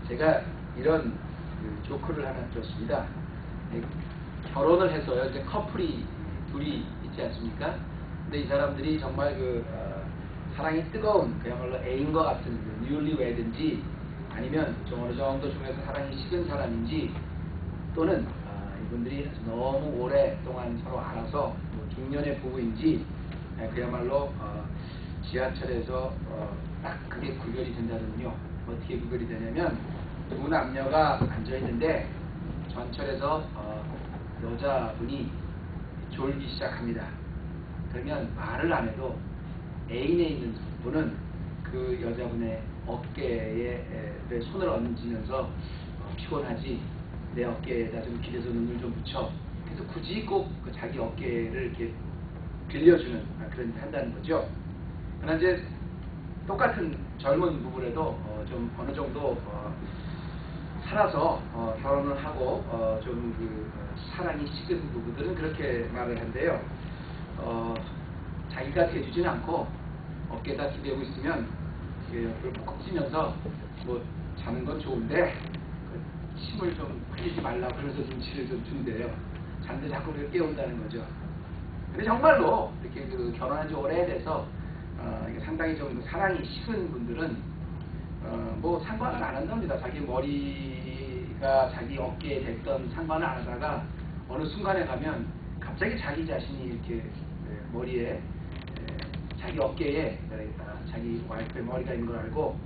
제가 이런 조크를 하나 들었습니다. 결혼을 해서요, 이제 커플이 둘이 있지 않습니까? 근데 이 사람들이 정말 사랑이 뜨거운 그야말로 애인과 같은 뉴리웨드인지 아니면 좀 어느 정도 중에서 사랑이 식은 사람인지 또는 이분들이 너무 오랫동안 서로 알아서 중년의 부부인지 그야말로 지하철에서 딱 그게 구별이 된다면요. 어떻게 구별이 되냐면 두 남녀가 앉아있는데 전철에서 여자분이 졸기 시작합니다. 그러면 말을 안 해도 애인에 있는 분은 그 여자분의 어깨에 손을 얹으면서 피곤하지? 내 어깨에다 좀 기대서 눈을 좀 붙여. 그래서 굳이 꼭 자기 어깨를 이렇게 빌려주는 그런 일을 한다는 거죠. 그러나 이제 똑같은 젊은 부부라도 좀 어느 정도 살아서 결혼을 하고 좀 사랑이 식은 부부들은 그렇게 말을 한대요. 자기가 대주지는 않고 어깨에다 기대고 있으면 옆을 콕 찌면서 뭐 자는 건 좋은데 침을 좀 흘리지 말라고 그러면서 눈치를 좀 준대요. 잔데 자꾸 깨운다는 거죠. 근데 정말로 이렇게 결혼한 지 오래돼서 상당히 좀 사랑이 식은 분들은 뭐 상관을 안 한답니다. 자기 머리가 자기 어깨에 댔던 상관을 안 하다가 어느 순간에 가면 갑자기 자기 자신이 이렇게 머리에 자기 어깨에 자기 와이프의 머리가 있는 걸 알고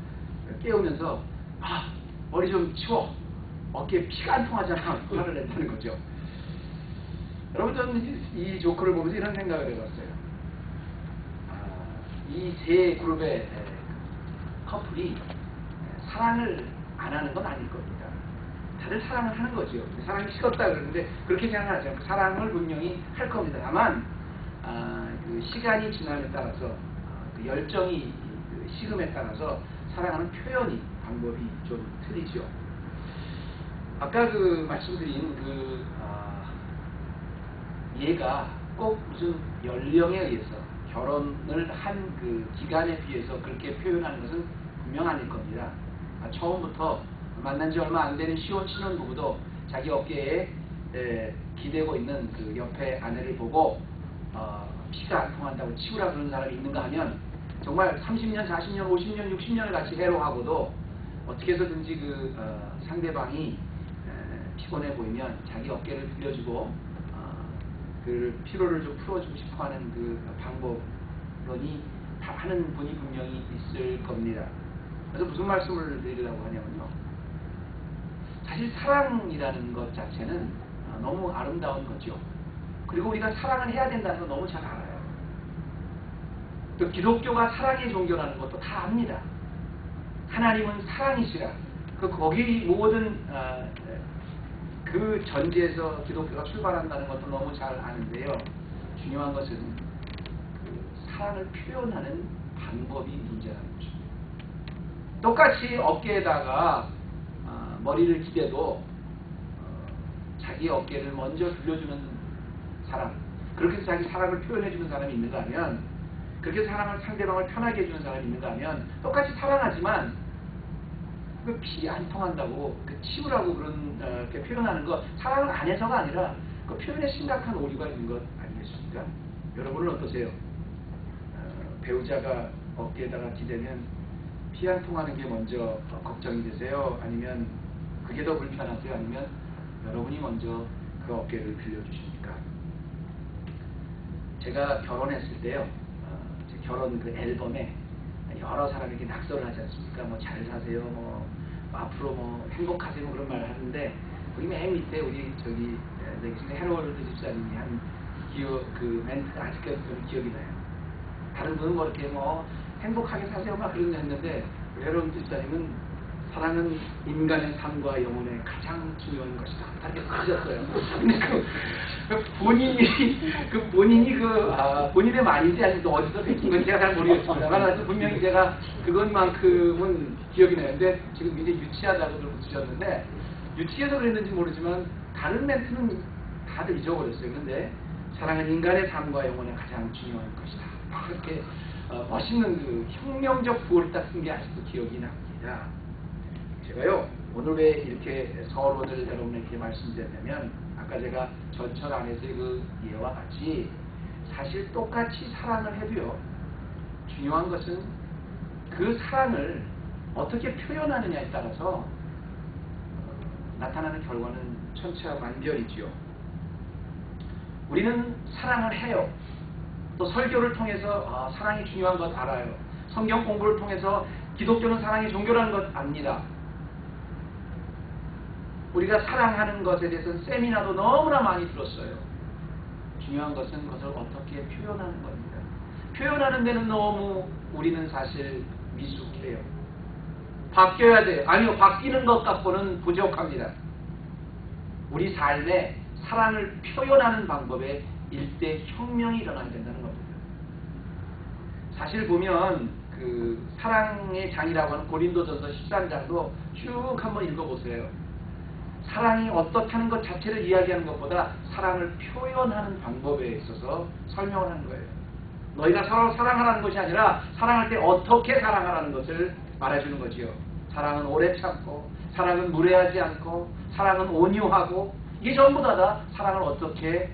깨우면서 머리 좀 치워, 어깨에 피가 안 통하잖아, 화를 낸다는 거죠. 여러분, 저는 이 조커를 보면서 이런 생각을 해봤어요. 이 세 그룹의 커플이 사랑을 안 하는 건 아닐 겁니다. 다들 사랑을 하는 거죠. 사랑이 식었다 그러는데 그렇게 생각하지 않고 사랑을 분명히 할 겁니다. 다만 시간이 지남에 따라서 열정이 식음에 따라서 사랑하는 표현이 방법이 좀 틀리죠. 아까 말씀드린 얘가 꼭 무슨 연령에 의해서 결혼을 한 기간에 비해서 그렇게 표현하는 것은 분명 아닐 겁니다. 처음부터 만난 지 얼마 안 되는 신혼부부도 자기 어깨에 기대고 있는 옆에 아내를 보고 피가 안 통한다고 치우라 그러는 사람이 있는가 하면 정말 30년, 40년, 50년, 60년을 같이 해로하고도 어떻게 해서든지 상대방이 피곤해 보이면 자기 어깨를 빌려주고 피로를 좀 풀어주고 싶어하는 방법론이 다 하는 분이 분명히 있을 겁니다. 그래서 무슨 말씀을 드리려고 하냐면요. 사실 사랑이라는 것 자체는 너무 아름다운 거죠. 그리고 우리가 사랑을 해야 된다는 거 너무 잘 알아요. 또 기독교가 사랑의 종교라는 것도 다 압니다. 하나님은 사랑이시라. 거기 모든 그 전제에서 기독교가 출발한다는 것도 너무 잘 아는데요. 중요한 것은 사랑을 표현하는 방법이 문제라는 것입니다. 똑같이 어깨에다가 머리를 기대도 자기 어깨를 먼저 들려주는 사람, 그렇게 해서 자기 사랑을 표현해주는 사람이 있는가 하면, 그렇게 상대방을 편하게 해주는 사람이 있는가 하면 똑같이 사랑하지만 피 안 통한다고 치우라고 그렇게 표현하는 거, 사랑을 안 해서가 아니라 그 표현에 심각한 오류가 있는 것 아니겠습니까? 여러분은 어떠세요? 배우자가 어깨에다가 기대면 피 안 통하는 게 먼저 걱정이 되세요? 아니면 그게 더 불편하세요? 아니면 여러분이 먼저 그 어깨를 빌려주십니까? 제가 결혼했을 때요, 제 결혼 앨범에 여러 사람이 이렇게 낙서를 하지 않습니까? 뭐 잘 사세요, 앞으로 행복하세요, 그런 말을 하는데, 거기 맨 밑에 우리 해로월드 집사님이 한 멘트가 아직까지 저는 기억이 나요. 다른 분은 이렇게 행복하게 사세요 그런 했는데, 해로월드 집사님은 사랑은 인간의 삶과 영혼의 가장 중요한 것이다. 이렇게 하셨어요. 근데 본인이 본인의 말인지 아니면 또 어디서 뱉은 건지 제가 잘 모르겠습니다만, 분명히 제가 그것만큼은 기억이 나요. 근데 지금 이제 유치하다고들 붙이셨는데, 유치해서 그랬는지 모르지만 다른 멘트는 다들 잊어버렸어요. 근데 사랑은 인간의 삶과 영혼의 가장 중요한 것이다. 그렇게 멋있는 혁명적 구호를 딱 쓴 게 아직도 기억이 납니다. 제가요, 오늘 왜 이렇게 서론을 여러분에게 말씀드렸냐면 아까 제가 전철 안에서의 그 예와 같이 사실 똑같이 사랑을 해도요, 중요한 것은 그 사랑을 어떻게 표현하느냐에 따라서 나타나는 결과는 천차만별이지요. 우리는 사랑을 해요. 또 설교를 통해서 사랑이 중요한 것 알아요. 성경 공부를 통해서 기독교는 사랑의 종교라는 것 압니다. 우리가 사랑하는 것에 대해서는 세미나도 너무나 많이 들었어요. 중요한 것은 그것을 어떻게 표현하는 겁니다. 표현하는 데는 너무 우리는 사실 미숙해요. 바뀌어야 돼요. 아니요, 바뀌는 것 갖고는 부족합니다. 우리 삶에 사랑을 표현하는 방법에 일대 혁명이 일어나야 된다는 겁니다. 사실 보면 그 사랑의 장이라고 하는 고린도전서 13장도 쭉 한번 읽어보세요. 사랑이 어떻다는 것 자체를 이야기하는 것보다 사랑을 표현하는 방법에 있어서 설명을 하는 거예요. 너희가 서로 사랑하라는 것이 아니라 사랑할 때 어떻게 사랑하라는 것을 말해주는 거지요. 사랑은 오래 참고, 사랑은 무례하지 않고, 사랑은 온유하고, 이게 전부 다 사랑을 어떻게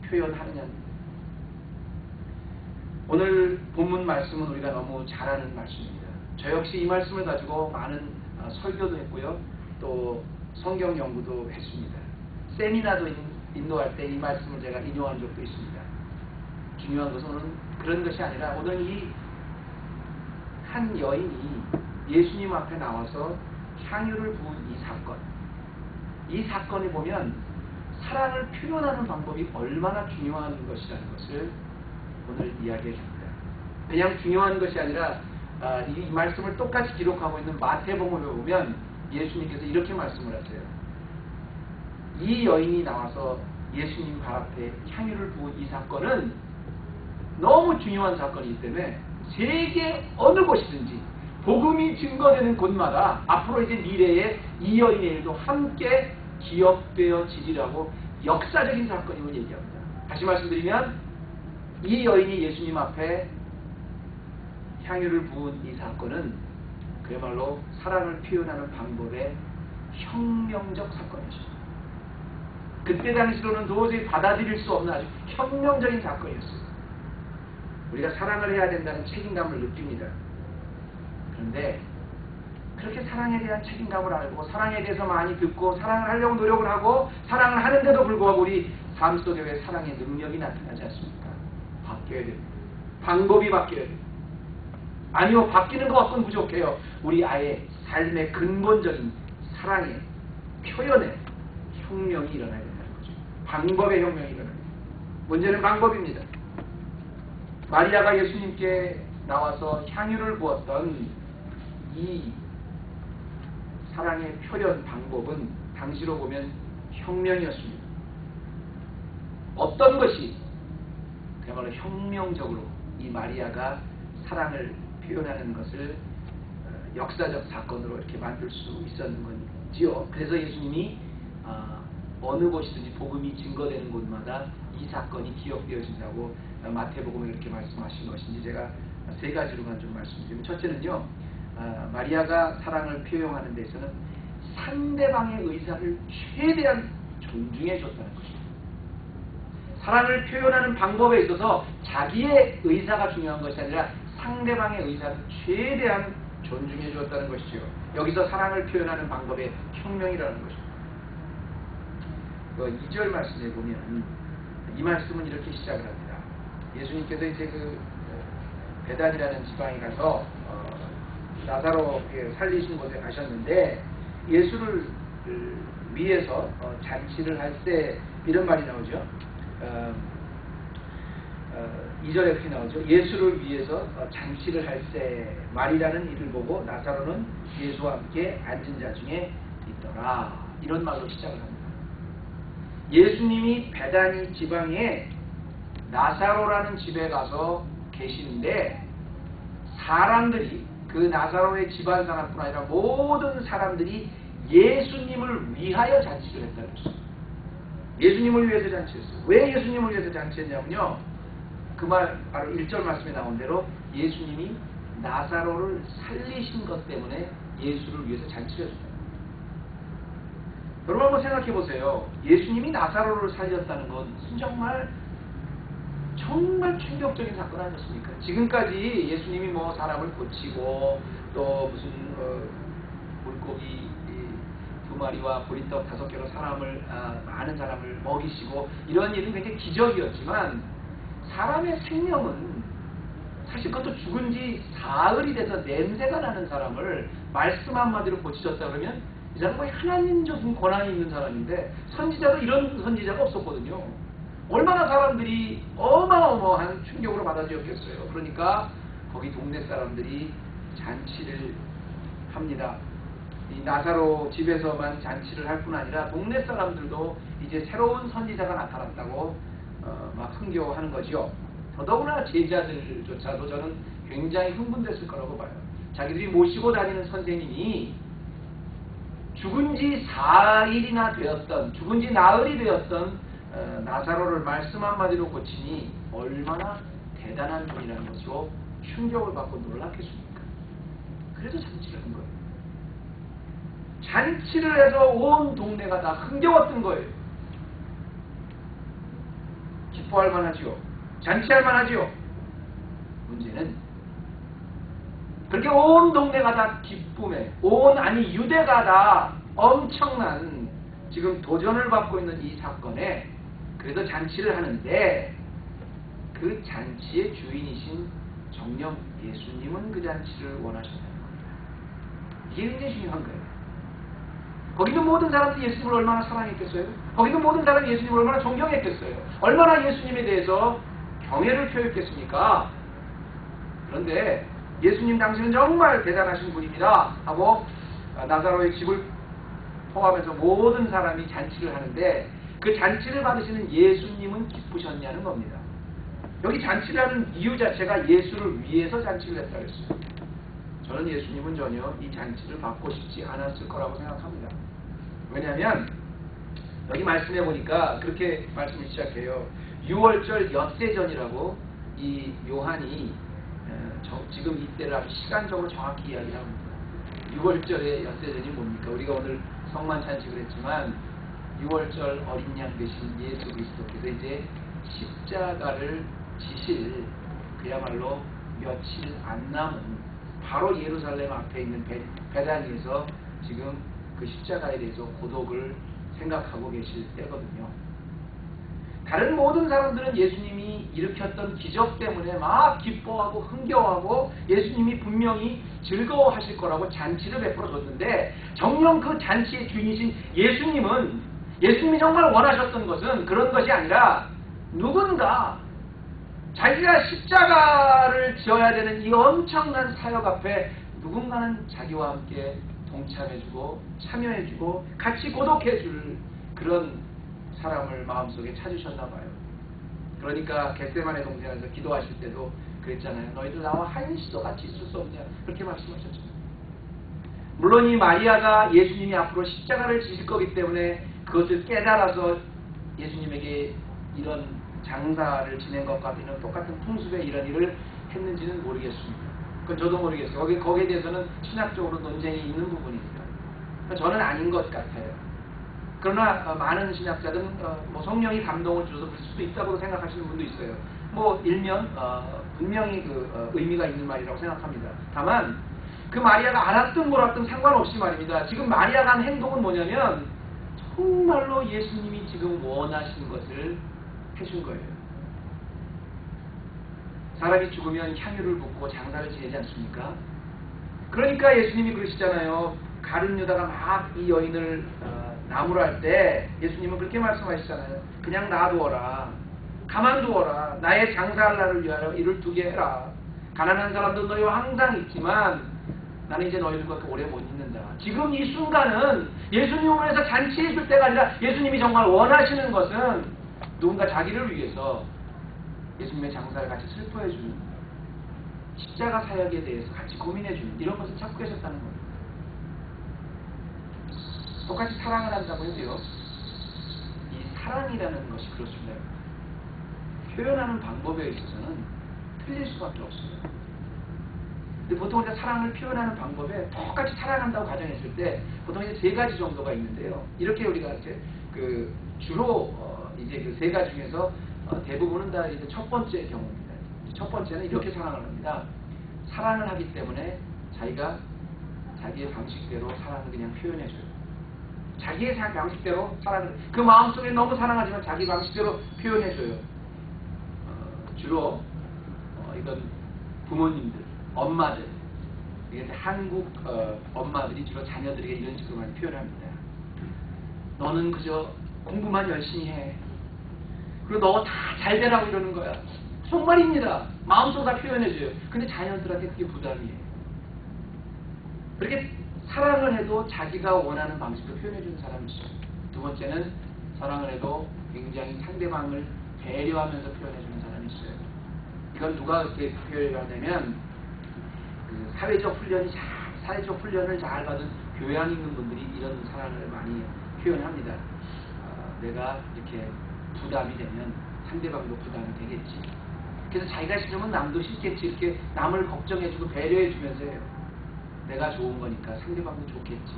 표현하느냐입니다. 오늘 본문 말씀은 우리가 너무 잘 아는 말씀입니다. 저 역시 이 말씀을 가지고 많은 설교도 했고요. 또 성경 연구도 했습니다. 세미나도 인도할 때 이 말씀을 제가 인용한 적도 있습니다. 중요한 것은 오늘 그런 것이 아니라 오늘 이 한 여인이 예수님 앞에 나와서 향유를 부은 이 사건을 보면 사랑을 표현하는 방법이 얼마나 중요한 것이라는 것을 오늘 이야기해 줍니다. 그냥 중요한 것이 아니라 이 말씀을 똑같이 기록하고 있는 마태복음을 보면 예수님께서 이렇게 말씀을 하세요. 이 여인이 나와서 예수님 발 앞에 향유를 부은 이 사건은 너무 중요한 사건이기 때문에 세계 어느 곳이든지 복음이 증거되는 곳마다 앞으로 이제 미래에 이 여인의 일도 함께 기억되어지리라고 역사적인 사건임을 얘기합니다. 다시 말씀드리면 이 여인이 예수님 앞에 향유를 부은 이 사건은 그야말로 사랑을 표현하는 방법의 혁명적 사건이었습니다. 그때 당시로는 도저히 받아들일 수 없는 아주 혁명적인 사건이었어요. 우리가 사랑을 해야 된다는 책임감을 느낍니다. 그런데 그렇게 사랑에 대한 책임감을 알고 사랑에 대해서 많이 듣고 사랑을 하려고 노력을 하고 사랑을 하는데도 불구하고 우리 삶 속에 왜 사랑의 능력이 나타나지 않습니까? 바뀌어야 됩니다. 방법이 바뀌어야 됩니다. 아니요, 바뀌는 것 갖고는 부족해요. 우리 아예 삶의 근본적인 사랑의 표현에 혁명이 일어나야 된다는 거죠. 방법의 혁명이 일어납니다. 문제는 방법입니다. 마리아가 예수님께 나와서 향유를 부었던 이 사랑의 표현 방법은 당시로 보면 혁명이었습니다. 어떤 것이 그야말로 혁명적으로 이 마리아가 사랑을 표현하는 것을 역사적 사건으로 이렇게 만들 수 있었는 건지요. 그래서 예수님이 어느 곳이든지 복음이 증거되는 곳마다 이 사건이 기억되어진다고 마태복음에 이렇게 말씀하신 것인지 제가 세 가지로만 좀 말씀드리면, 첫째는요, 마리아가 사랑을 표현하는 데 있어서는 상대방의 의사를 최대한 존중해 줬다는 것입니다. 사랑을 표현하는 방법에 있어서 자기의 의사가 중요한 것이 아니라 상대방의 의사를 최대한 존중해 주었다는 것이죠. 여기서 사랑을 표현하는 방법의 혁명이라는 것입니다. 2절 말씀에 보면 이 말씀은 이렇게 시작을 합니다. 예수님께서 이제 그 베단이라는 지방에 가서 나사로 살리신 곳에 가셨는데 예수를 위해서 잔치를 할 때 이런 말이 나오죠. 2절에 이렇게 나오죠. 예수를 위해서 잔치를 할 때 말이라는 이를 보고 나사로는 예수와 함께 앉은 자 중에 있더라. 이런 말로 시작을 합니다. 예수님이 베다니 지방에 나사로라는 집에 가서 계시는데 사람들이 그 나사로의 집안 사람뿐 아니라 모든 사람들이 예수님을 위하여 잔치를 했다는 것입니다. 예수님을 위해서 잔치했어요. 왜 예수님을 위해서 잔치했냐면요, 그 말 바로 1절 말씀에 나온 대로 예수님이 나사로를 살리신 것 때문에 예수를 위해서 잔치를 했습니다. 여러분 한번 생각해 보세요. 예수님이 나사로를 살렸다는 건 정말 충격적인 사건 아니었습니까? 지금까지 예수님이 뭐 사람을 고치고 또 무슨 물고기 2마리와 보리떡 5개로 많은 사람을 먹이시고 이런 일은 굉장히 기적이었지만 사람의 생명은 사실 그것도 죽은 지 사흘이 돼서 냄새가 나는 사람을 말씀 한마디로 고치셨다 그러면 이 사람은 거의 하나님 줬은 권한이 있는 사람인데 선지자도 이런 선지자가 없었거든요. 얼마나 사람들이 어마어마한 충격으로 받아들였겠어요. 그러니까 거기 동네 사람들이 잔치를 합니다. 이 나사로 집에서만 잔치를 할 뿐 아니라 동네 사람들도 이제 새로운 선지자가 나타났다고 막 흥겨워하는 거죠. 더더구나 제자들조차도 저는 굉장히 흥분됐을 거라고 봐요. 자기들이 모시고 다니는 선생님이 죽은 지 4일이나 되었던, 죽은 지 나흘이 되었던 나사로를 말씀 한마디로 고치니 얼마나 대단한 분이라는 것으로 충격을 받고 놀랐겠습니까? 그래서 잔치를 한 거예요. 잔치를 해서 온 동네가 다 흥겨웠던 거예요. 기뻐할 만하지요. 잔치할 만하지요. 문제는 그렇게 온 동네가 다 기쁨에, 유대가 다 엄청난 지금 도전을 받고 있는 이 사건에 그래서 잔치를 하는데 그 잔치의 주인이신 정녕 예수님은 그 잔치를 원하셨다는 겁니다. 이게 굉장히 중요한 거예요. 거기 있는 모든 사람들이 예수님을 얼마나 사랑했겠어요? 거기 있는 모든 사람이 예수님을 얼마나 존경했겠어요? 얼마나 예수님에 대해서 경애를 표했겠습니까? 그런데 예수님 당신은 정말 대단하신 분입니다 하고 나사로의 집을 포함해서 모든 사람이 잔치를 하는데 그 잔치를 받으시는 예수님은 기쁘셨냐는 겁니다. 여기 잔치를 하는 이유 자체가 예수를 위해서 잔치를 했다고 했어요. 저는 예수님은 전혀 이 잔치를 받고 싶지 않았을 거라고 생각합니다. 왜냐하면 여기 말씀해 보니까 그렇게 말씀을 시작해요. 6월절 엿새전이라고 이 요한이 지금 이때를 아주 시간적으로 정확히 이야기를 합니다. 6월절의 엿새전이 뭡니까? 우리가 오늘 성만 찬식을 했지만 6월절 어린 양 되신 예수 그리스도께서 이제 십자가를 지실 그야말로 며칠 안 남은 바로 예루살렘 앞에 있는 베다니에서 지금 그 십자가에 대해서 고독을 생각하고 계실 때거든요. 다른 모든 사람들은 예수님이 일으켰던 기적 때문에 막 기뻐하고 흥겨워하고 예수님이 분명히 즐거워하실 거라고 잔치를 베풀어 줬는데 정녕 그 잔치의 주인이신 예수님이 정말 원하셨던 것은 그런 것이 아니라 누군가 자기가 십자가를 지어야 되는 이 엄청난 사역 앞에 누군가는 자기와 함께 동참해주고 참여해주고 같이 고독해줄 그런 사람을 마음속에 찾으셨나 봐요. 그러니까 겟세마네 동산에서 기도하실 때도 그랬잖아요. 너희들 나와 한시도 같이 있을 수 없냐 그렇게 말씀하셨잖아요. 물론 이 마리아가 예수님이 앞으로 십자가를 지실 거기 때문에 그것을 깨달아서 예수님에게 이런 장사를 지낸 것과 이런 똑같은 풍습의 이런 일을 했는지는 모르겠습니다. 그건 저도 모르겠어요. 거기에 대해서는 신학적으로 논쟁이 있는 부분입니다. 저는 아닌 것 같아요. 그러나 많은 신학자들은 뭐 성령이 감동을 주셔서 그럴 수도 있다고 생각하시는 분도 있어요. 뭐 일면 분명히 그 의미가 있는 말이라고 생각합니다. 다만 그 마리아가 알았든 몰랐든 상관없이 말입니다. 지금 마리아가 한 행동은 뭐냐면 정말로 예수님이 지금 원하신 것을 해준 거예요. 사람이 죽으면 향유를 붓고 장사를 지내지 않습니까? 그러니까 예수님이 그러시잖아요. 가룟 유다가 막 이 여인을 나무랄 때 예수님은 그렇게 말씀하시잖아요. 그냥 놔두어라. 가만두어라. 나의 장사할 날을 위하여 이를 두게 해라. 가난한 사람도 너희와 항상 있지만 나는 이제 너희들과 오래 못 있는다. 지금 이 순간은 예수님을 위해서 잔치해 줄 때가 아니라 예수님이 정말 원하시는 것은 누군가 자기를 위해서 예수님의 장사를 같이 슬퍼해 주는 십자가 사역에 대해서 같이 고민해 주는 이런 것을 찾고 계셨다는 겁니다. 똑같이 사랑을 한다고 해도요. 이 사랑이라는 것이 그렇습니다. 표현하는 방법에 있어서는 틀릴 수밖에 없습니다. 근데 보통 우리가 사랑을 표현하는 방법에 똑같이 사랑한다고 가정했을 때 보통 이제 3가지 정도가 있는데요. 이렇게 우리가 이제 그 주로 이제 그 3가지 중에서 대부분은 다 이제 첫 번째 경우입니다. 첫 번째는 이렇게 사랑을 합니다. 사랑을 하기 때문에 자기가 자기의 방식대로 사랑을 그냥 표현해줘요. 자기의 방식대로 사랑을, 그 마음속에 너무 사랑하지만 자기 방식대로 표현해줘요. 주로 이건 부모님들, 엄마들, 이게 한국 엄마들이 주로 자녀들에게 이런 식으로 많이 표현합니다. 너는 그저 공부만 열심히 해. 그리고 너 다 잘 되라고 이러는 거야. 정말입니다. 마음속으로 다 표현해줘요. 근데 자녀들한테 그게 부담이에요. 그렇게 사랑을 해도 자기가 원하는 방식으로 표현해주는 사람이 있어요. 두 번째는 사랑을 해도 굉장히 상대방을 배려하면서 표현해주는 사람이 있어요. 이건 누가 그렇게 표현하냐면 그 사회적 훈련을 잘 받은 교양 있는 분들이 이런 사랑을 많이 표현합니다. 내가 이렇게 부담이 되면 상대방도 부담이 되겠지. 그래서 자기가 싫으면 남도 싫겠지. 이렇게 남을 걱정해주고 배려해주면서 해요. 내가 좋은 거니까 상대방도 좋겠지.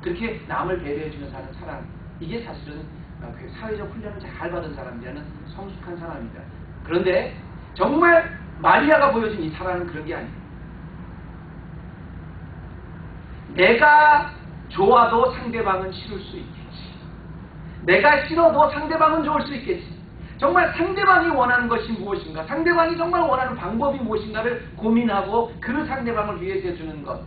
그렇게 남을 배려해주면서 하는 사랑, 이게 사실은 사회적 훈련을 잘 받은 사람들은 성숙한 사람입니다. 그런데 정말 마리아가 보여준 이 사랑은 그런 게 아니에요. 내가 좋아도 상대방은 싫을 수 있겠지. 내가 싫어도 상대방은 좋을 수 있겠지. 정말 상대방이 원하는 것이 무엇인가, 상대방이 정말 원하는 방법이 무엇인가를 고민하고 그 상대방을 위해서 해주는 것.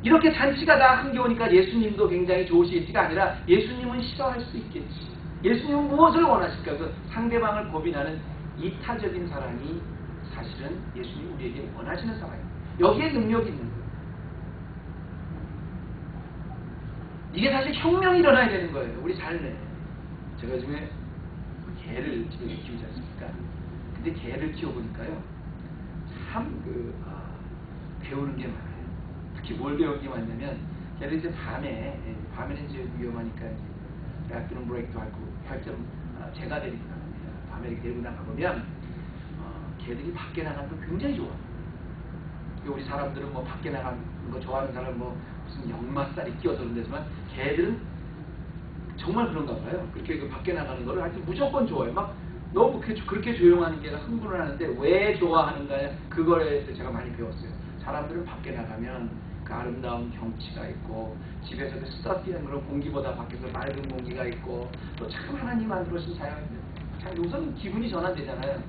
이렇게 잔치가 다 흥겨우니까 예수님도 굉장히 좋으시겠지가 아니라 예수님은 싫어할 수 있겠지. 예수님은 무엇을 원하실까? 그 상대방을 고민하는 이타적인 사랑이 사실은 예수님이 우리에게 원하시는 사랑이에요. 여기에 능력이 있는 거예요. 이게 사실 혁명이 일어나야 되는 거예요. 우리 삶에. 제가 요즘에 개를 집에서 키우지 않습니까? 근데 개를 키워보니까요, 참 배우는 게 많아요. 특히 뭘 배우는 게 많냐면, 개를 이제 밤에는 이제 위험하니까 이제 애프터눈 브레이크도 하고 할 때 제가 데리고 나갑니다. 밤에 이렇게 데리고 나가보면 개들이 밖에 나가는 걸 굉장히 좋아해요. 우리 사람들은 뭐 밖에 나가는 거 좋아하는 사람 뭐 무슨 역마살이 끼어서 그런데지만 개들은 정말 그런가 봐요. 그렇게 그 밖에 나가는 거를 하여튼 무조건 좋아해요. 막 너무 그렇게 조용한 게가 흥분을 하는데 왜 좋아하는가, 그거에 대해서 제가 많이 배웠어요. 사람들은 밖에 나가면 그 아름다운 경치가 있고 집에서도 쓰다 뛰는 그런 공기보다 밖에서 맑은 공기가 있고 또 참 하나님 만들어주신 자연인데 참 우선 기분이 전환되잖아요.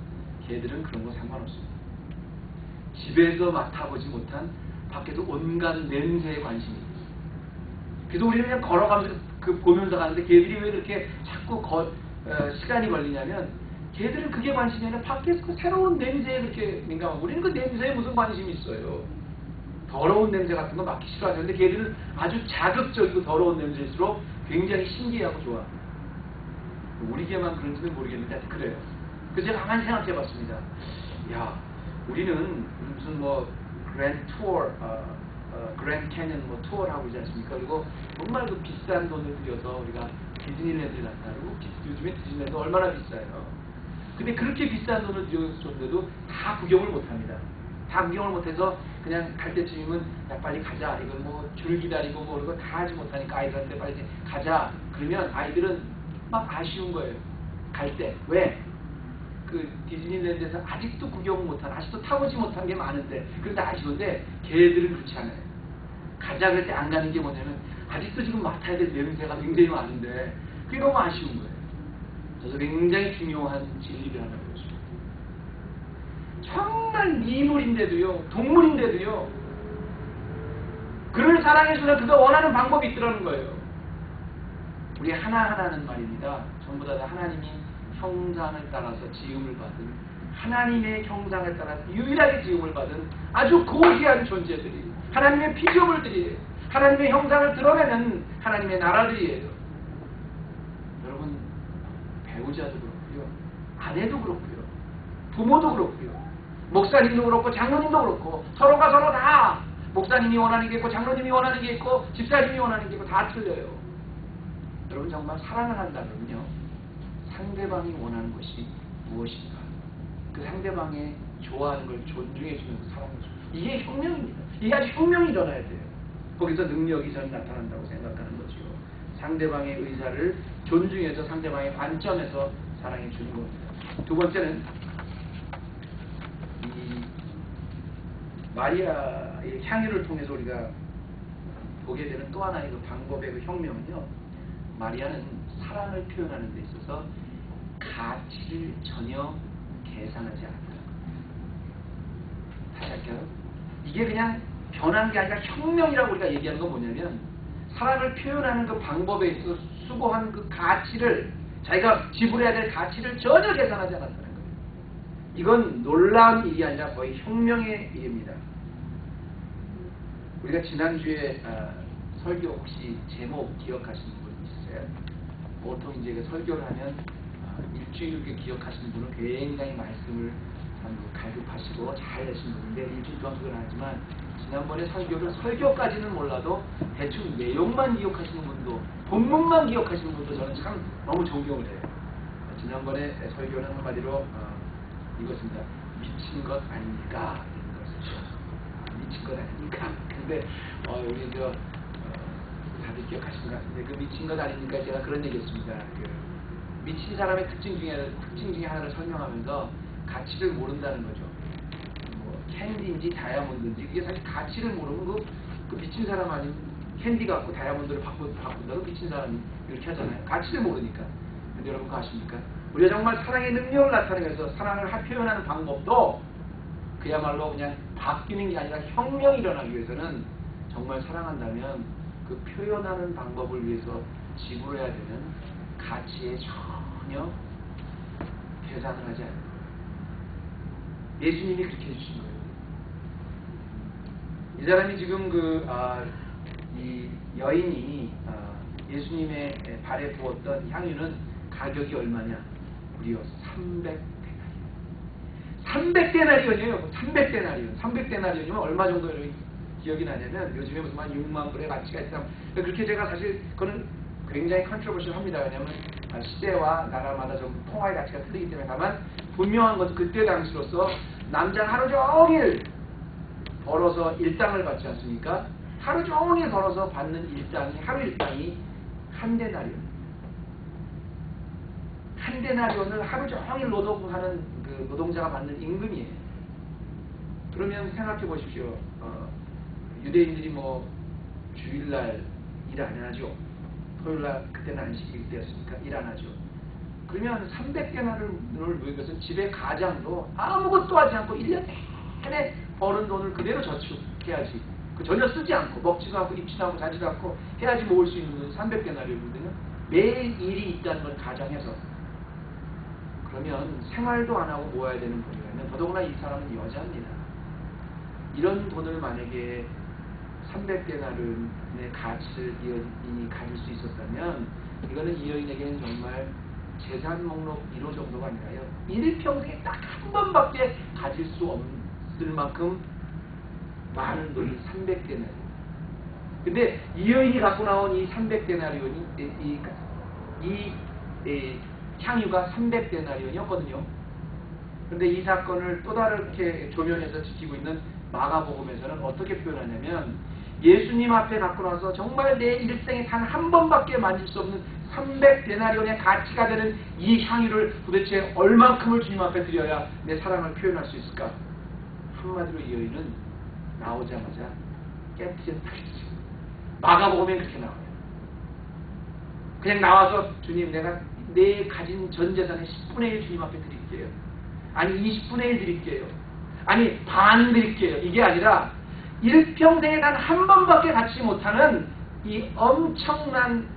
개들은 그런 거 상관없어요. 집에서 맡아보지 못한 밖에도 온갖 냄새에 관심이 있어요. 그래서 우리는 그냥 걸어가면서 보면서 가는데 개들이 왜 이렇게 자꾸 시간이 걸리냐면 개들은 그게 관심이 아니라 밖에서 그 새로운 냄새에 그렇게 민감하고 우리는 그 냄새에 무슨 관심이 있어요. 더러운 냄새 같은 거 맡기 싫어하죠. 근데 개들은 아주 자극적이고 더러운 냄새일수록 굉장히 신기하고 좋아. 우리 개만 그런지는 모르겠는데 그래요. 그래서 제가 가만히 생각해봤습니다. 야, 우리는 무슨 뭐 그랜드 투어, 그랜드 캐년 뭐 투어를 하고 있지 않습니까? 그리고 정말 그 비싼 돈을 들여서 우리가 디즈니랜드를 갔다. 그리고 요즘에 디즈니랜드 얼마나 비싸요. 근데 그렇게 비싼 돈을 들여줬는데도 다 구경을 못합니다. 다 구경을 못해서 그냥 갈 때쯤이면 야 빨리 가자. 이건 뭐 줄 기다리고 뭐 이거 다 하지 못하니까 아이들한테 빨리 가자. 그러면 아이들은 막 아쉬운 거예요. 갈 때. 왜? 그 디즈니랜드에서 아직도 구경 못한, 아직도 타보지 못한 게 많은데, 그런데 아쉬운데 걔들은 그렇지 않아요. 가자 그럴 때 안 가는 게 뭐냐면 아직도 지금 맡아야 될 냄새가 굉장히 많은데 그게 너무 아쉬운 거예요. 그래서 굉장히 중요한 진리를 하나 보여줍니다. 정말 미물인데도요, 동물인데도요, 그를 사랑해주는 그가 원하는 방법이 있더라는 거예요. 우리 하나하나는 말입니다. 전부 다 하나님이 형상을 따라서 지음을 받은, 하나님의 형상을 따라서 유일하게 지음을 받은 아주 고귀한 존재들이, 하나님의 피조물들이에요. 하나님의 형상을 드러내는 하나님의 나라들이에요. 여러분, 배우자도 그렇고요, 아내도 그렇고요, 부모도 그렇고요, 목사님도 그렇고 장로님도 그렇고 서로가 서로 다 목사님이 원하는 게 있고 장로님이 원하는 게 있고 집사님이 원하는 게 있고 다 틀려요. 여러분, 정말 사랑을 한다면요, 상대방이 원하는 것이 무엇인가, 그 상대방의 좋아하는 걸 존중해 주면서 사랑해 주고, 이게 혁명입니다. 이게 아주 혁명이 일어나야 돼요. 거기서 능력이 전 나타난다고 생각하는 거죠. 상대방의 의사를 존중해서 상대방의 관점에서 사랑해 주는 겁니다. 두 번째는 이 마리아의 향유를 통해서 우리가 보게 되는 또 하나의 그 방법의 그 혁명은요, 마리아는 사랑을 표현하는 데 있어서 가치를 전혀 계산하지 않았다. 다시 할게요. 이게 그냥 변한 게 아니라 혁명이라고 우리가 얘기하는 건 뭐냐면, 사랑을 표현하는 그 방법에 있어서 수고한 그 가치를, 자기가 지불해야 될 가치를 전혀 계산하지 않았다는 거예요. 이건 놀라운 일이 아니라 거의 혁명의 일입니다. 우리가 지난주에 설교 혹시 제목 기억하시는 분 있으세요? 보통 이제 그 설교를 하면 일주일 기억하시는 분은 굉장히 말씀을 갈급하시고 잘 내신 분인데, 일주일 동안 설교를 하지만 지난번에 설교를 설교까지는 몰라도 대충 내용만 기억하시는 분도, 본문만 기억하시는 분도 저는 참 너무 존경을 해요. 지난번에 설교는 한마디로 이것입니다. 미친 것 아닙니까? 이런 것이죠. 미친 것 아닙니까? 근데 우리 다들 기억하시는 것 같은데, 그 미친 것 아닙니까? 제가 그런 얘기했습니다. 미친 사람의 특징 중에 하나를 설명하면서 가치를 모른다는 거죠. 뭐 캔디인지 다이아몬드인지, 이게 사실 가치를 모르면 그 미친 사람 아닌, 캔디 갖고 다이아몬드를 바꾼다고 미친 사람이 이렇게 하잖아요. 가치를 모르니까. 근데 여러분 그거 아십니까? 우리가 정말 사랑의 능력을 나타내면서 사랑을 표현하는 방법도 그야말로 그냥 바뀌는 게 아니라 혁명이 일어나기 위해서는, 정말 사랑한다면 그 표현하는 방법을 위해서 지불해야 되는 가치에 전혀 계산을 하지 않아요. 예수님이 그렇게 해주신 거예요. 이 사람이 지금 이 여인이 예수님의 발에 부었던 향유는 가격이 얼마냐? 무려 300데나리온이에요. 300데나리온. 300데나리온이면 얼마 정도 기억이 나냐면, 요즘에 무슨 한 6만 불의 가치가 있다. 그렇게 제가 사실 그거는 굉장히 컨트로버셜 합니다. 왜냐하면 시대와 나라마다 좀 통화의 가치가 틀리기 때문에. 다만 분명한 것은 그때 당시로서 남자는 하루 종일 벌어서 일당을 받지 않습니까? 하루 종일 벌어서 받는 일당이, 하루 일당이 한 데나리온. 한 데나리온을 하루 종일 노동하는 그 노동자가 받는 임금이에요. 그러면 생각해 보십시오. 유대인들이 뭐 주일날 일 안 하죠. 토요일날, 그때는 안식일 때였으니까 일 안 하죠. 그러면 300데나리온을 모여서 집에 가장도 아무것도 하지 않고 1년 내내 버는 돈을 그대로 저축해야지. 전혀 쓰지 않고, 먹지도 않고 입지도 않고 자지도 않고 해야지 모을 수 있는 돈이 300데나리온이거든요. 매일 일이 있다는 걸 가정해서. 그러면 생활도 안 하고 모아야 되는 돈이라면, 더더구나 이 사람은 여자입니다. 이런 돈을 만약에 300데나리온의 가치를 이 여인이 가질 수 있었다면, 이거는 이 여인에게는 정말 재산 목록 1호 정도가 아니라요, 일평생에 딱 한 번밖에 가질 수 없을 만큼 많은 돈이 300데나리온. 근데 이 여인이 갖고 나온 이 300데나리온이, 이 향유가 300데나리온이었거든요. 그런데 이 사건을 또 다르게 조명해서 지키고 있는 마가복음에서는 어떻게 표현하냐면, 예수님 앞에 갖고 나서 정말 내 일생에 단 한 번밖에 만질 수 없는 300데나리온의 가치가 되는 이 향유를 도대체 얼만큼을 주님 앞에 드려야 내 사랑을 표현할 수 있을까? 한마디로 이 여인은 나오자마자 깨트렸다. 마가복음에 그렇게 나와요. 그냥 나와서, 주님, 내가 내 가진 전 재산의 10분의 1 주님 앞에 드릴게요. 아니 20분의 1 드릴게요. 아니 반 드릴게요. 이게 아니라 일평생에 단 한 번밖에 갖지 못하는 이 엄청난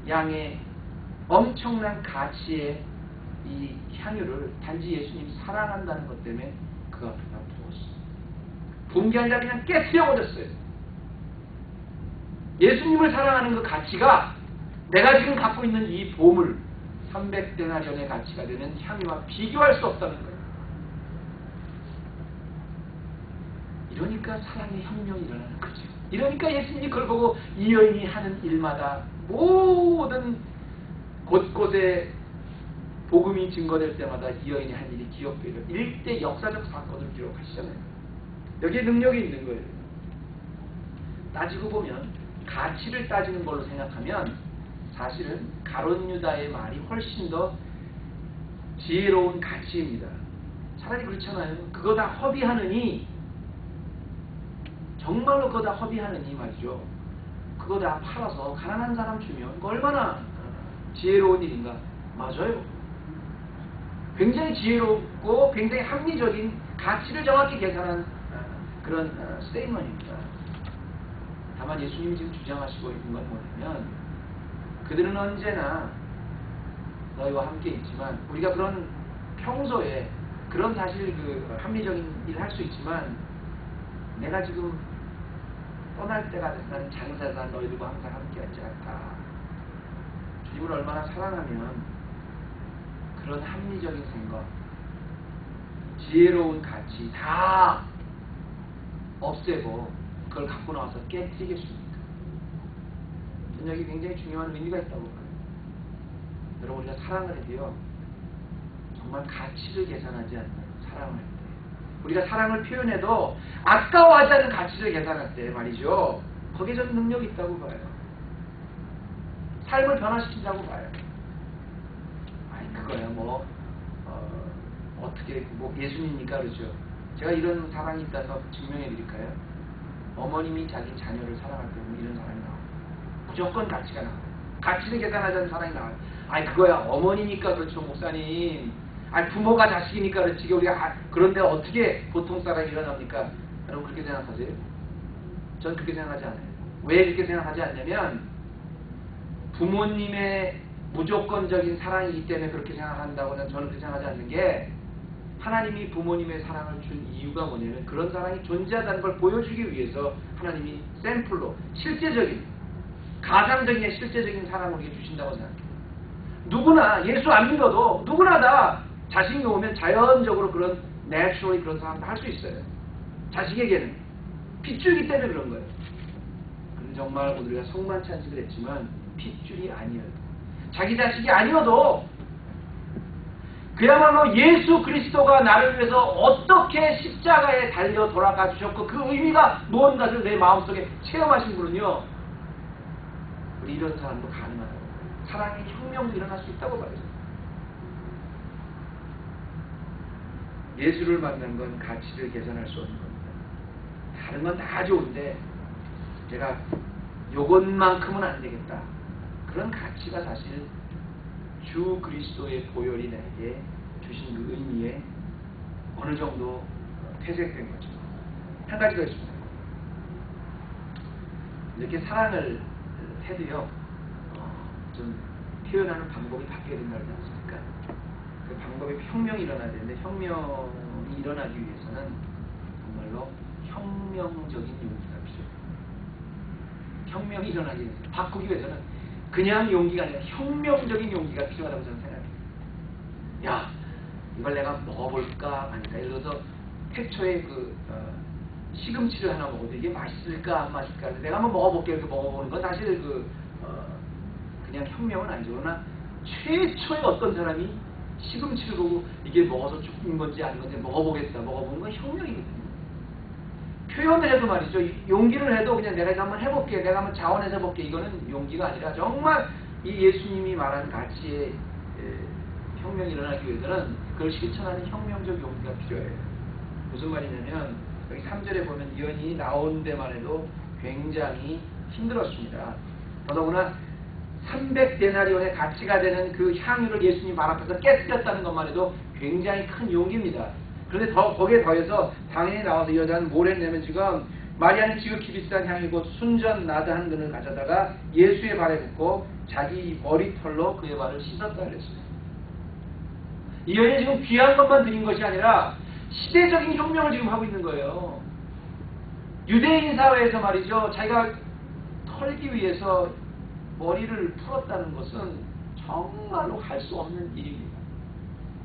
양의, 엄청난 가치의 이 향유를 단지 예수님 사랑한다는 것 때문에 그 앞에다 부었어요. 부은 게 아니라 그냥 깨트려버렸어요. 예수님을 사랑하는 그 가치가 내가 지금 갖고 있는 이 보물 300데나리온의 가치가 되는 향유와 비교할 수 없다는 거예요. 이러니까 사랑의 혁명이 일어나는 거죠. 이러니까 예수님이 그걸 보고 이 여인이 하는 일마다 모든 곳곳에 복음이 증거될 때마다 이 여인이 한 일이 기억되려 일대 역사적 사건을 기록하시잖아요. 여기에 능력이 있는 거예요. 따지고 보면 가치를 따지는 걸로 생각하면 사실은 가룟 유다의 말이 훨씬 더 지혜로운 가치입니다. 차라리 그렇잖아요. 그거 다 허비하느니, 정말로 그거 다 허비하느니 말이죠. 그거 다 팔아서 가난한 사람 주면 그거 얼마나 지혜로운 일인가. 맞아요. 굉장히 지혜롭고 굉장히 합리적인 가치를 정확히 계산한 그런 스테이트먼트입니다. 다만 예수님이 지금 주장하시고 있는 건 뭐냐면, 그들은 언제나 너희와 함께 있지만, 우리가 그런 평소에 그런 사실 그 합리적인 일을 할 수 있지만, 내가 지금 떠날 때가 돼서 나는 장사가 너희들과 항상 함께 하지 않을까. 주님을 얼마나 사랑하면 그런 합리적인 생각, 지혜로운 가치 다 없애고 그걸 갖고 나와서 깨뜨리겠습니까? 저는 여기 굉장히 중요한 의미가 있다고 봐요. 여러분, 우리가 사랑을 해도요, 정말 가치를 계산하지 않는 사랑을 할 때, 우리가 사랑을 표현해도 아까워하지 않는 가치를 계산할 때 말이죠, 거기에 저는 능력이 있다고 봐요. 삶을 변화시킨다고 봐요. 아니 그거야 어떻게 예수님이니까 그러죠. 제가 이런 사랑이 있다서 증명해 드릴까요? 어머님이 자기 자녀를 사랑할 때 보면 이런 사랑이 나와요. 무조건 가치가 나와요. 가치를 계산하지 않는 사랑이 나와요. 아니 그거야 어머니니까 그렇죠 목사님. 아니 부모가 자식이니까 그렇지. 우리가 그런데 어떻게 보통 사랑이 일어납니까? 여러분 그렇게 생각하세요? 전 그렇게 생각하지 않아요. 왜 그렇게 생각하지 않냐면, 부모님의 무조건적인 사랑이기 때문에 그렇게 생각한다고는 저는 그렇게 생각하지 않는 게, 하나님이 부모님의 사랑을 준 이유가 뭐냐면 그런 사랑이 존재하다는 걸 보여주기 위해서 하나님이 샘플로 실제적인, 가상적인 실제적인 사랑을 우리에게 주신다고 생각해요. 누구나 예수 안 믿어도 누구나 다 자식이 오면 자연적으로 그런 내추럴이 그런 사랑도 할 수 있어요. 자식에게는 핏줄이기 때문에 그런 거예요. 그럼 정말 우리가 성만찬식을 했지만 핏줄이 아니어도, 자기 자식이 아니어도 그야말로 예수 그리스도가 나를 위해서 어떻게 십자가에 달려 돌아가 주셨고 그 의미가 무언가를 내 마음속에 체험하신 분은요, 우리 이런 사람도 가능하다고, 사랑의 혁명도 일어날 수 있다고 봐요. 예수를 만난 건 가치를 계산할 수 없는 겁니다. 다른 건 다 좋은데 제가 요것만큼은 안 되겠다. 그런 가치가 사실 주 그리스도의 보혈이 내게 주신 그 의미에 어느 정도 퇴색된 거죠. 한 가지 더 있습니다. 이렇게 사랑을 해도요, 좀 표현하는 방법이 바뀌어야 된다고 하지 않습니까? 그 방법에 혁명이 일어나야 되는데, 혁명이 일어나기 위해서는 정말로 혁명적인 용기가 필요해요. 혁명이 일어나기 위해서, 바꾸기 위해서는 그냥 용기가 아니라 혁명적인 용기가 필요하다고 저는 생각해요. 야, 이걸 내가 먹어볼까 아닐까. 예를 들어서 태초에 시금치를 하나 먹어도 이게 맛있을까 안 맛있을까. 내가 한번 먹어볼게 이렇게 먹어보는 건 사실 그냥 혁명은 아니죠. 그러나 최초에 어떤 사람이 시금치를 보고 이게 먹어서 죽는 건지 아닌 건지 먹어보겠다, 먹어보는 건 혁명이거든요. 표현을 해도 말이죠, 용기를 해도 그냥 내가 이거 한번 해볼게, 내가 한번 자원해서 해볼게, 이거는 용기가 아니라 정말 이 예수님이 말하는 가치의 혁명이 일어나기 위해서는 그걸 실천하는 혁명적 용기가 필요해요. 무슨 말이냐면, 여기 3절에 보면 이 연인이 나온 데만 해도 굉장히 힘들었습니다. 더더구나 300데나리온의 가치가 되는 그 향유를 예수님 발 앞에서 깨뜨렸다는 것만 해도 굉장히 큰 용기입니다. 그런데 거기에 더해서 당연히 나와서 이 여자는 뭘 했냐면, 지금 마리아는 지극히 비싼 향이고 순전 나드 한 근을 가져다가 예수의 발에 붓고 자기 머리털로 그의 발을 씻었다 그랬어요. 이 여인이 지금 귀한 것만 드린 것이 아니라 시대적인 혁명을 지금 하고 있는 거예요. 유대인 사회에서 말이죠, 자기가 털기 위해서 머리를 풀었다는 것은 정말로 할 수 없는 일입니다.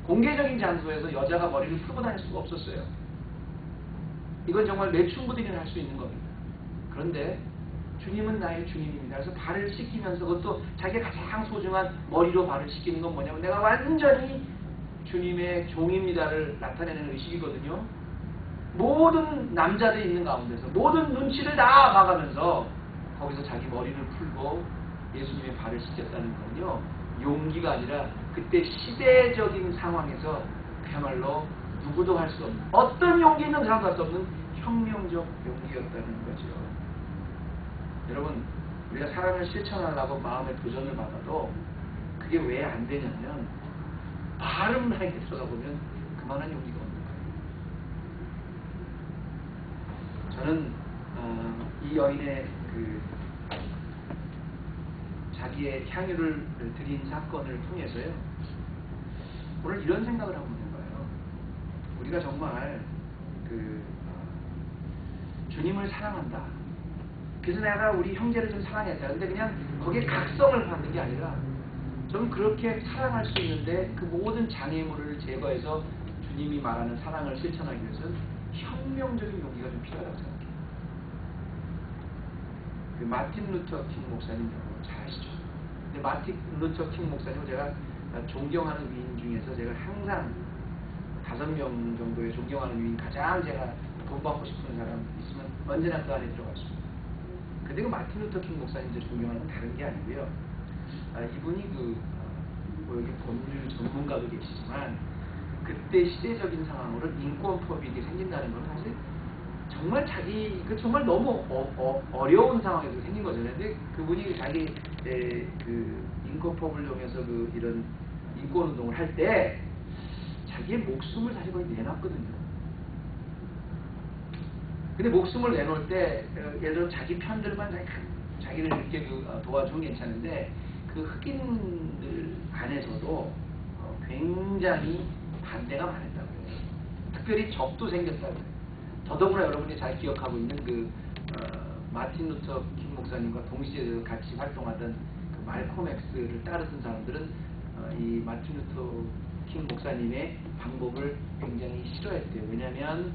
공개적인 장소에서 여자가 머리를 풀고 다닐 수가 없었어요. 이건 정말 매춘부들이나 할 수 있는 겁니다. 그런데 주님은 나의 주님입니다. 그래서 발을 씻기면서, 그것도 자기가 가장 소중한 머리로 발을 씻기는 건 뭐냐면, 내가 완전히 주님의 종입니다를 나타내는 의식이거든요. 모든 남자들이 있는 가운데서 모든 눈치를 다 봐가면서 거기서 자기 머리를 풀고 예수님의 발을 씻겼다는 건요, 용기가 아니라 그때 시대적인 상황에서 그야말로 누구도 할 수 없는, 어떤 용기 있는 사람도 할 수 없는 혁명적 용기였다는 거죠. 여러분, 우리가 사랑을 실천하려고 마음의 도전을 받아도 그게 왜 안 되냐면 바른하게 들어가 보면 그만한 용기가 없는 거예요. 저는 이 여인의 자기의 향유를 드린 사건을 통해서요, 오늘 이런 생각을 하고 있는 거예요. 우리가 정말 주님을 사랑한다. 그래서 내가 우리 형제를 좀 사랑했다. 근데 그냥 거기에 각성을 받는 게 아니라 저는 그렇게 사랑할 수 있는데 그 모든 장애물을 제거해서 주님이 말하는 사랑을 실천하기 위해서는 혁명적인 용기가 좀 필요하다고 생각해요. 마틴 루터 킹 목사님 잘 아시죠? 근데 마틴 루터 킹 목사님은 제가 존경하는 위인 중에서 제가 항상 5명 정도의 존경하는 위인, 가장 제가 본받고 싶은 사람 있으면 언제나 그 안에 들어갔습니다. 근데 그 마틴 루터 킹 목사님 존경하는 건 다른 게 아니고요. 이분이 여기 법률 전문가도 계시지만 그때 시대적인 상황으로 인권법이 이게 생긴다는 건 사실 정말 정말 너무 어려운 상황에서 생긴 거잖아요. 근데 그분이 자기 인권법을 통해서 이런 인권운동을 할 때 자기의 목숨을 사실 거의 내놨거든요. 근데 목숨을 내놓을 때 예를 들어 자기 편들만 자기를 이렇게 도와주면 괜찮은데 그 흑인들 안에서도 굉장히 반대가 많았다고요. 특별히 적도 생겼다고요. 더더구나 여러분이 잘 기억하고 있는 마틴 루터 킹 목사님과 동시에 같이 활동하던 말콤 X를 따르던 사람들은 이 마틴 루터 킹 목사님의 방법을 굉장히 싫어했대요. 왜냐하면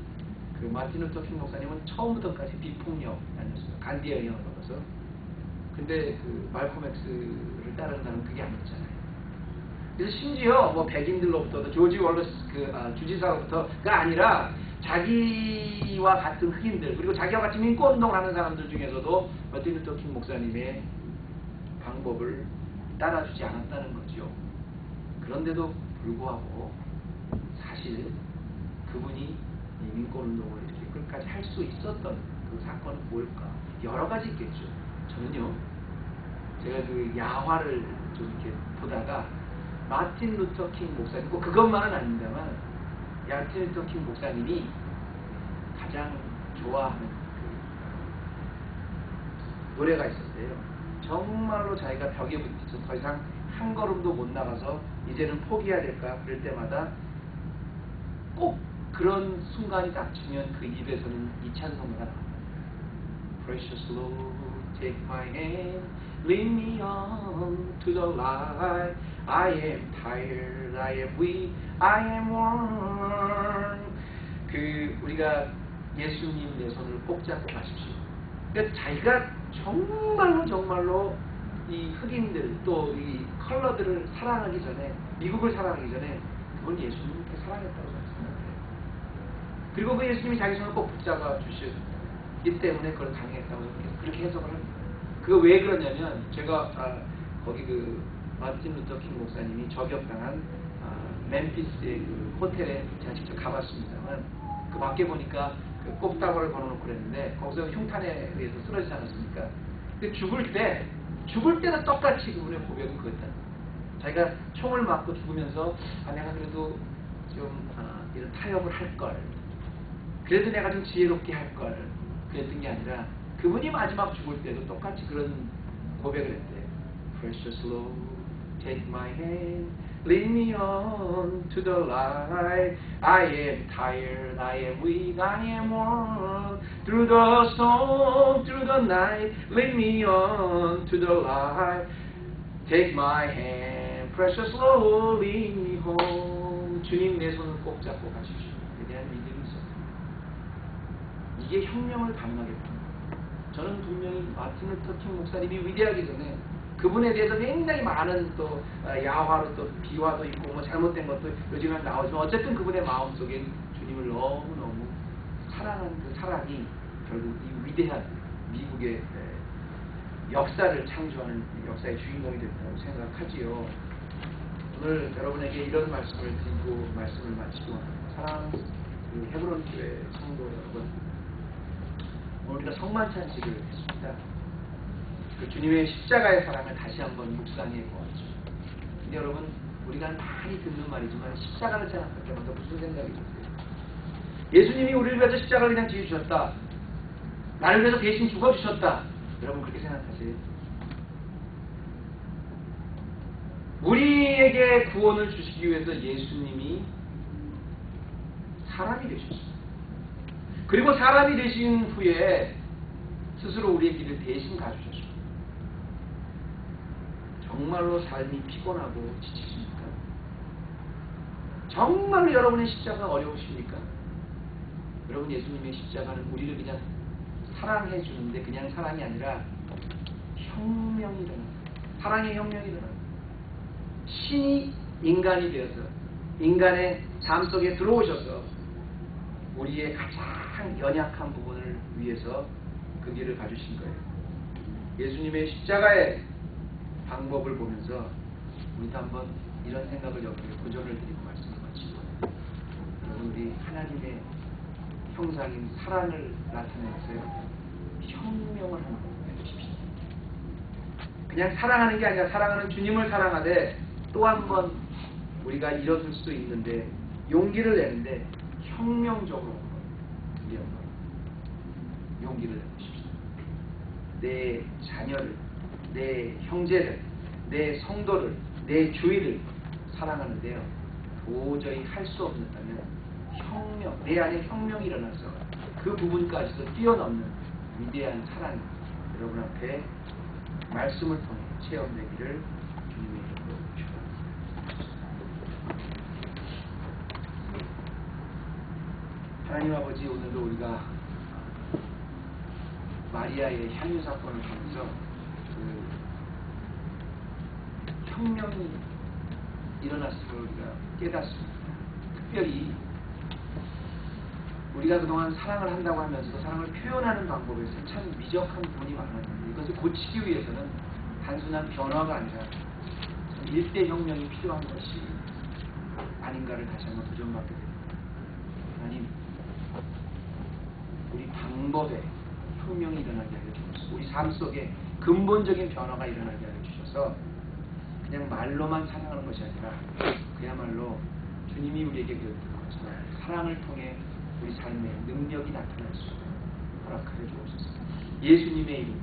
마틴 루터 킹 목사님은 처음부터까지 비폭력 아니었어요. 간디의 영향을 받아서. 근데 말콤 X를 따르는 사람은 그게 아니었잖아요. 그래서 심지어 백인들로부터도 조지 월러스 주지사로부터가 아니라 자기와 같은 흑인들, 그리고 자기와 같이 민권운동을 하는 사람들 중에서도 마틴 루터 킹 목사님의 방법을 따라주지 않았다는 거죠. 그런데도 불구하고 사실 그분이 이 민권운동을 이렇게 끝까지 할 수 있었던 그 사건은 뭘까? 여러 가지 있겠죠. 저는요, 제가 야화를 좀 이렇게 보다가 마틴 루터 킹 목사님, 꼭 그것만은 아닙니다만 마틴 루터 킹 목사님이 가장 좋아하는 노래가 있었대요. 정말로 자기가 벽에 부딪혀 더 이상 한 걸음도 못 나가서 이제는 포기해야 될까 그럴 때마다 꼭 그런 순간이 닥치면 그 입에서는 이 찬송가가 나옵니다. Precious Lord, take my hand, lead me on to the light. I am tired, I am weak, I am worn. 우리가 예수님 내 손을 꼭 잡고 가십시오. 그러니까 자기가 정말로 이 흑인들 또 이 컬러들을 사랑하기 전에, 미국을 사랑하기 전에 그건 예수님을 사랑했다고 생각해요. 그리고 그 예수님이 자기 손을 꼭 붙잡아 주셨기 때문에 그걸 강행했다고 그렇게 해석을 합니다. 그거 왜 그러냐면 제가 거기 마틴 루터 킹 목사님이 저격당한 멤피스의 호텔에 제가 직접 가봤습니다만 그 밖에 보니까 꼽다구를 걸어놓고 그랬는데 거기서 흉탄에 의해서 쓰러지지 않았습니까? 근데 죽을 때도 똑같이 그분의 고백은 그거였다. 자기가 총을 맞고 죽으면서 내가 그래도 좀 이런 타협을 할 걸, 그래도 내가 좀 지혜롭게 할 걸, 그랬던 게 아니라 그분이 마지막 죽을 때도 똑같이 그런 고백을 했대요. Precious Lord, take my hand, lead me on to the light. I am tired, I am weak, I am worn. Through the storm, through the night, lead me on to the light. Take my hand, precious Lord, lead me home. 주님 내 손을 꼭 잡고 가십시오. 에 대한 믿음이 있었습니다. 이게 혁명을 가능하게 합니다. 저는 분명히 마틴 루터 킹 목사님이 위대하기 전에 그분에 대해서 굉장히 많은 또 야화로 또 비화도 있고 잘못된 것도 요즘에 나오지만 어쨌든 그분의 마음속엔 주님을 너무너무 사랑한 그 사랑이 결국 이 위대한 미국의 역사를 창조하는 역사의 주인공이 됐다고 생각하지요. 오늘 여러분에게 이런 말씀을 드리고 말씀을 마치고 사랑하는 그 헤브론 교회 성도 여러분, 오늘 우리가 성만찬식을 했습니다. 그 주님의 십자가의 사랑을 다시 한번 묵상해 보았죠. 근데 여러분, 우리가 많이 듣는 말이지만 십자가를 생각할 때마다 무슨 생각이 드세요? 예수님이 우리를 위해서 십자가를 그냥 지어주셨다, 나를 위해서 대신 죽어주셨다, 여러분 그렇게 생각하세요? 우리에게 구원을 주시기 위해서 예수님이 사람이 되셨습니다. 그리고 사람이 되신 후에 스스로 우리의 길을 대신 가주셨습니다. 정말로 삶이 피곤하고 지치십니까? 정말로 여러분의 십자가가 어려우십니까? 여러분, 예수님의 십자가는 우리를 그냥 사랑해 주는데 그냥 사랑이 아니라 혁명이 일어납니다. 사랑의 혁명이 일어납니다. 신이 인간이 되어서 인간의 삶 속에 들어오셔서 우리의 가장 연약한 부분을 위해서 그 길을 가주신 거예요. 예수님의 십자가의 방법을 보면서 우리도 한번 이런 생각을 여기에 도전을 드리고 말씀을 마치고, 여러분, 우리 하나님의 형상인 사랑을 나타내서 혁명을 하는 것 해주십시오. 그냥 사랑하는 게 아니라 사랑하는 주님을 사랑하되 또 한 번 우리가 일어설 수도 있는데 용기를 내는데 혁명적으로 우리 한번 용기를 내주십시오. 내 자녀를, 내 형제를, 내 성도를, 내 주위를 사랑하는데요, 도저히 할 수 없는다면 혁명, 내 안에 혁명이 일어나서 그 부분까지도 뛰어넘는 위대한 사랑, 여러분 앞에 말씀을 통해 체험되기를 주님의 이름으로 축원합니다. 하나님 아버지, 오늘도 우리가 마리아의 향유 사건을 통해서 그 혁명이 일어났음을 우리가 깨닫습니다. 특별히 우리가 그동안 사랑을 한다고 하면서도 사랑을 표현하는 방법에서 참 미적한 부분이 많았는데, 이것을 고치기 위해서는 단순한 변화가 아니라 일대 혁명이 필요한 것이 아닌가를 다시 한번 도전받게 됩니다. 하나님, 우리 방법에 혁명이 일어나게 하여 주셔서 우리 삶 속에 근본적인 변화가 일어나게 하여 주셔서 그냥 말로만 사랑하는 것이 아니라 그야말로 주님이 우리에게 배웠던 것처럼 사랑을 통해 우리 삶에 능력이 나타날 수 있도록 허락하여 주옵소서. 예수님의 이름